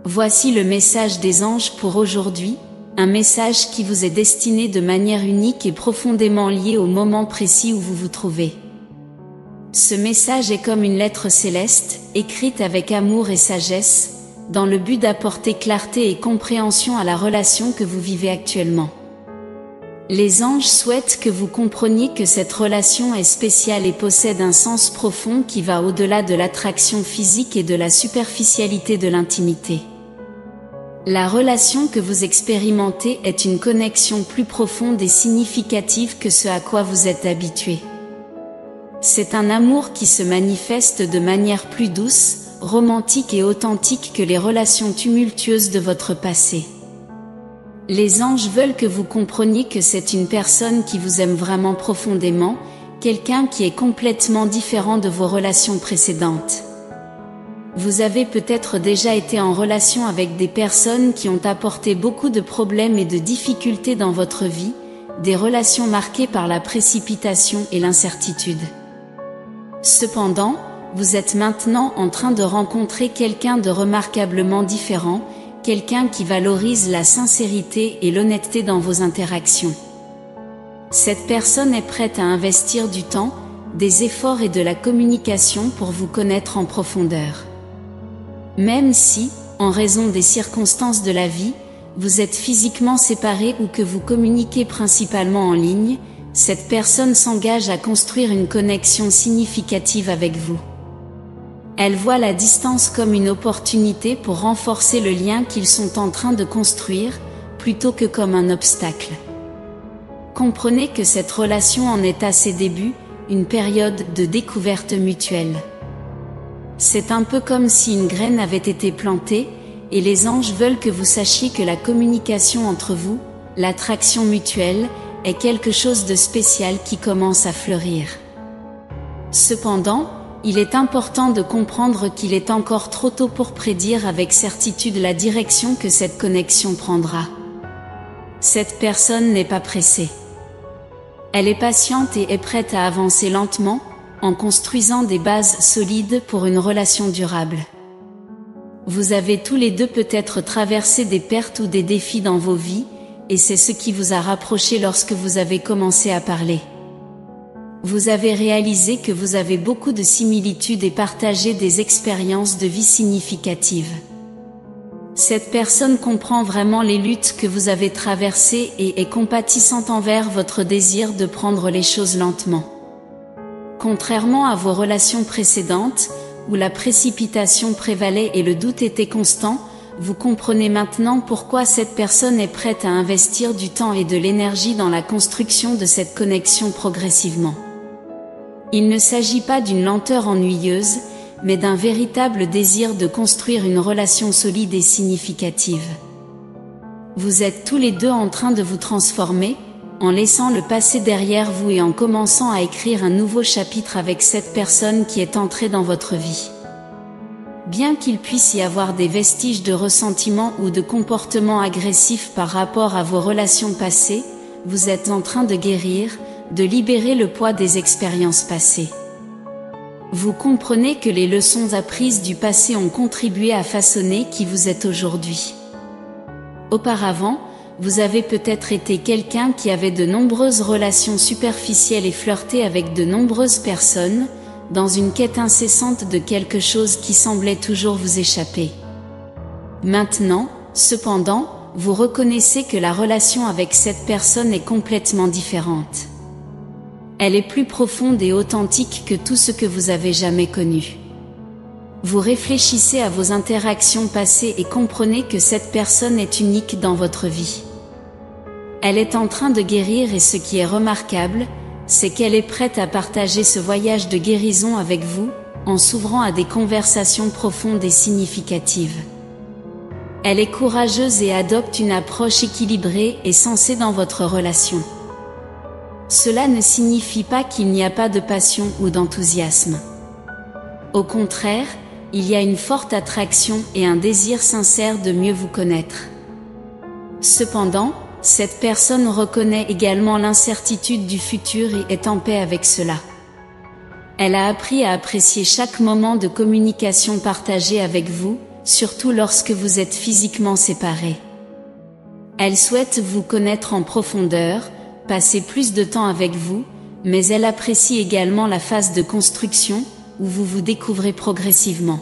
Voici le message des anges pour aujourd'hui, un message qui vous est destiné de manière unique et profondément lié au moment précis où vous vous trouvez. Ce message est comme une lettre céleste, écrite avec amour et sagesse, dans le but d'apporter clarté et compréhension à la relation que vous vivez actuellement. Les anges souhaitent que vous compreniez que cette relation est spéciale et possède un sens profond qui va au-delà de l'attraction physique et de la superficialité de l'intimité. La relation que vous expérimentez est une connexion plus profonde et significative que ce à quoi vous êtes habitué. C'est un amour qui se manifeste de manière plus douce, romantique et authentique que les relations tumultueuses de votre passé. Les anges veulent que vous compreniez que c'est une personne qui vous aime vraiment profondément, quelqu'un qui est complètement différent de vos relations précédentes. Vous avez peut-être déjà été en relation avec des personnes qui ont apporté beaucoup de problèmes et de difficultés dans votre vie, des relations marquées par la précipitation et l'incertitude. Cependant, vous êtes maintenant en train de rencontrer quelqu'un de remarquablement différent, quelqu'un qui valorise la sincérité et l'honnêteté dans vos interactions. Cette personne est prête à investir du temps, des efforts et de la communication pour vous connaître en profondeur. Même si, en raison des circonstances de la vie, vous êtes physiquement séparés ou que vous communiquez principalement en ligne, cette personne s'engage à construire une connexion significative avec vous. Elle voit la distance comme une opportunité pour renforcer le lien qu'ils sont en train de construire, plutôt que comme un obstacle. Comprenez que cette relation en est à ses débuts, une période de découverte mutuelle. C'est un peu comme si une graine avait été plantée, et les anges veulent que vous sachiez que la communication entre vous, l'attraction mutuelle, est quelque chose de spécial qui commence à fleurir. Cependant, il est important de comprendre qu'il est encore trop tôt pour prédire avec certitude la direction que cette connexion prendra. Cette personne n'est pas pressée. Elle est patiente et est prête à avancer lentement, en construisant des bases solides pour une relation durable. Vous avez tous les deux peut-être traversé des pertes ou des défis dans vos vies, et c'est ce qui vous a rapprochés lorsque vous avez commencé à parler. Vous avez réalisé que vous avez beaucoup de similitudes et partagé des expériences de vie significatives. Cette personne comprend vraiment les luttes que vous avez traversées et est compatissante envers votre désir de prendre les choses lentement. Contrairement à vos relations précédentes, où la précipitation prévalait et le doute était constant, vous comprenez maintenant pourquoi cette personne est prête à investir du temps et de l'énergie dans la construction de cette connexion progressivement. Il ne s'agit pas d'une lenteur ennuyeuse, mais d'un véritable désir de construire une relation solide et significative. Vous êtes tous les deux en train de vous transformer, en laissant le passé derrière vous et en commençant à écrire un nouveau chapitre avec cette personne qui est entrée dans votre vie. Bien qu'il puisse y avoir des vestiges de ressentiment ou de comportements agressifs par rapport à vos relations passées, vous êtes en train de guérir, de libérer le poids des expériences passées. Vous comprenez que les leçons apprises du passé ont contribué à façonner qui vous êtes aujourd'hui. Auparavant, vous avez peut-être été quelqu'un qui avait de nombreuses relations superficielles et flirté avec de nombreuses personnes, dans une quête incessante de quelque chose qui semblait toujours vous échapper. Maintenant, cependant, vous reconnaissez que la relation avec cette personne est complètement différente. Elle est plus profonde et authentique que tout ce que vous avez jamais connu. Vous réfléchissez à vos interactions passées et comprenez que cette personne est unique dans votre vie. Elle est en train de guérir et ce qui est remarquable, c'est qu'elle est prête à partager ce voyage de guérison avec vous, en s'ouvrant à des conversations profondes et significatives. Elle est courageuse et adopte une approche équilibrée et sensée dans votre relation. Cela ne signifie pas qu'il n'y a pas de passion ou d'enthousiasme. Au contraire, il y a une forte attraction et un désir sincère de mieux vous connaître. Cependant, cette personne reconnaît également l'incertitude du futur et est en paix avec cela. Elle a appris à apprécier chaque moment de communication partagée avec vous, surtout lorsque vous êtes physiquement séparés. Elle souhaite vous connaître en profondeur, passer plus de temps avec vous, mais elle apprécie également la phase de construction, où vous vous découvrez progressivement.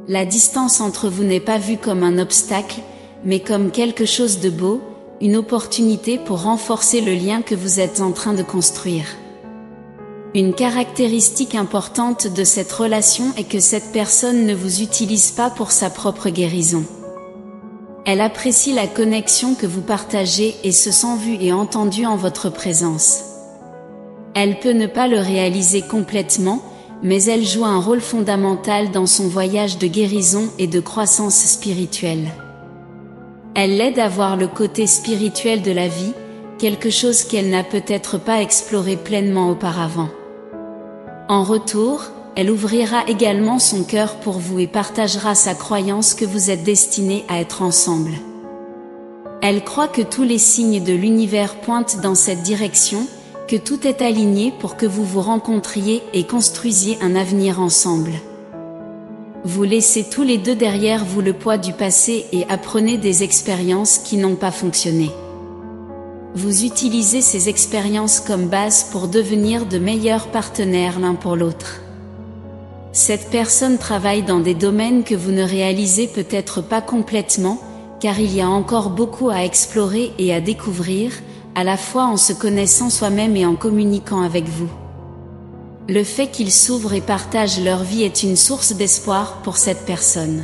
La distance entre vous n'est pas vue comme un obstacle, mais comme quelque chose de beau, une opportunité pour renforcer le lien que vous êtes en train de construire. Une caractéristique importante de cette relation est que cette personne ne vous utilise pas pour sa propre guérison. Elle apprécie la connexion que vous partagez et se sent vue et entendue en votre présence. Elle peut ne pas le réaliser complètement, mais elle joue un rôle fondamental dans son voyage de guérison et de croissance spirituelle. Elle l'aide à voir le côté spirituel de la vie, quelque chose qu'elle n'a peut-être pas exploré pleinement auparavant. En retour, elle ouvrira également son cœur pour vous et partagera sa croyance que vous êtes destinés à être ensemble. Elle croit que tous les signes de l'univers pointent dans cette direction, que tout est aligné pour que vous vous rencontriez et construisiez un avenir ensemble. Vous laissez tous les deux derrière vous le poids du passé et apprenez des expériences qui n'ont pas fonctionné. Vous utilisez ces expériences comme base pour devenir de meilleurs partenaires l'un pour l'autre. Cette personne travaille dans des domaines que vous ne réalisez peut-être pas complètement, car il y a encore beaucoup à explorer et à découvrir, à la fois en se connaissant soi-même et en communiquant avec vous. Le fait qu'ils s'ouvrent et partagent leur vie est une source d'espoir pour cette personne.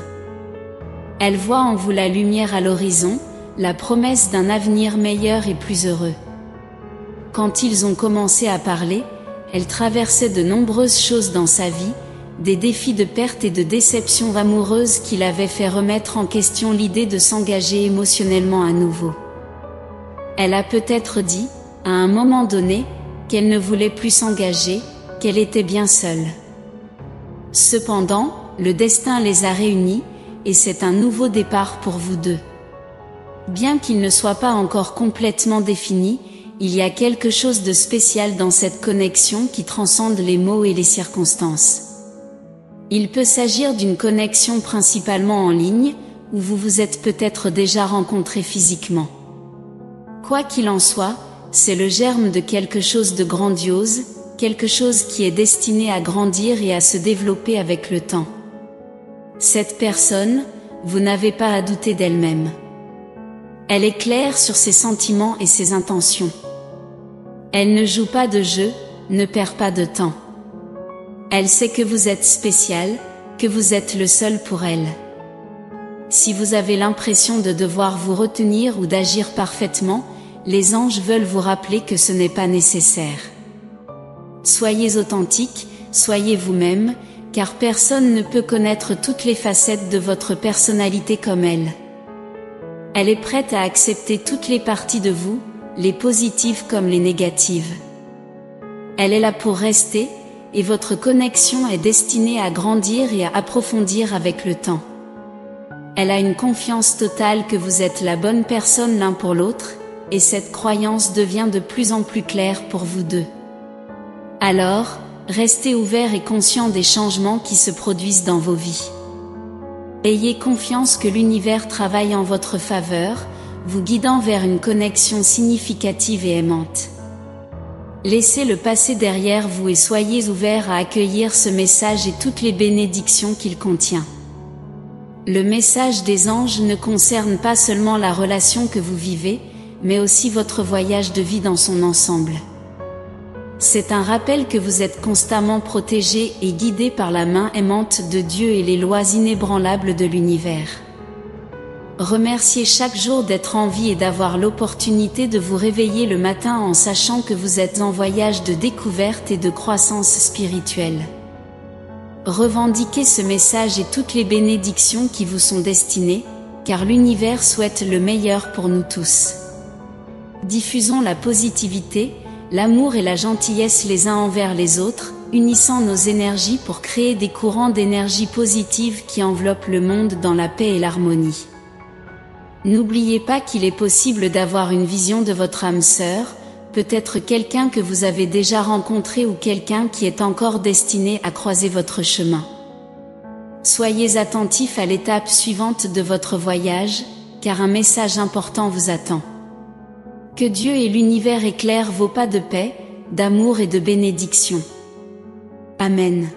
Elle voit en vous la lumière à l'horizon, la promesse d'un avenir meilleur et plus heureux. Quand ils ont commencé à parler, elle traversait de nombreuses choses dans sa vie, des défis de perte et de déception amoureuse qui l'avaient fait remettre en question l'idée de s'engager émotionnellement à nouveau. Elle a peut-être dit, à un moment donné, qu'elle ne voulait plus s'engager, qu'elle était bien seule. Cependant, le destin les a réunis, et c'est un nouveau départ pour vous deux. Bien qu'il ne soit pas encore complètement défini, il y a quelque chose de spécial dans cette connexion qui transcende les mots et les circonstances. Il peut s'agir d'une connexion principalement en ligne, où vous vous êtes peut-être déjà rencontrés physiquement. Quoi qu'il en soit, c'est le germe de quelque chose de grandiose, quelque chose qui est destiné à grandir et à se développer avec le temps. Cette personne, vous n'avez pas à douter d'elle-même. Elle est claire sur ses sentiments et ses intentions. Elle ne joue pas de jeu, ne perd pas de temps. Elle sait que vous êtes spécial, que vous êtes le seul pour elle. Si vous avez l'impression de devoir vous retenir ou d'agir parfaitement, les anges veulent vous rappeler que ce n'est pas nécessaire. Soyez authentique, soyez vous-même, car personne ne peut connaître toutes les facettes de votre personnalité comme elle. Elle est prête à accepter toutes les parties de vous, les positives comme les négatives. Elle est là pour rester, et votre connexion est destinée à grandir et à approfondir avec le temps. Elle a une confiance totale que vous êtes la bonne personne l'un pour l'autre, et cette croyance devient de plus en plus claire pour vous deux. Alors, restez ouverts et conscients des changements qui se produisent dans vos vies. Ayez confiance que l'univers travaille en votre faveur, vous guidant vers une connexion significative et aimante. Laissez le passé derrière vous et soyez ouverts à accueillir ce message et toutes les bénédictions qu'il contient. Le message des anges ne concerne pas seulement la relation que vous vivez, mais aussi votre voyage de vie dans son ensemble. C'est un rappel que vous êtes constamment protégé et guidé par la main aimante de Dieu et les lois inébranlables de l'univers. Remerciez chaque jour d'être en vie et d'avoir l'opportunité de vous réveiller le matin en sachant que vous êtes en voyage de découverte et de croissance spirituelle. Revendiquez ce message et toutes les bénédictions qui vous sont destinées, car l'univers souhaite le meilleur pour nous tous. Diffusons la positivité, l'amour et la gentillesse les uns envers les autres, unissant nos énergies pour créer des courants d'énergie positive qui enveloppent le monde dans la paix et l'harmonie. N'oubliez pas qu'il est possible d'avoir une vision de votre âme sœur, peut-être quelqu'un que vous avez déjà rencontré ou quelqu'un qui est encore destiné à croiser votre chemin. Soyez attentifs à l'étape suivante de votre voyage, car un message important vous attend. Que Dieu et l'univers éclairent vos pas de paix, d'amour et de bénédiction. Amen.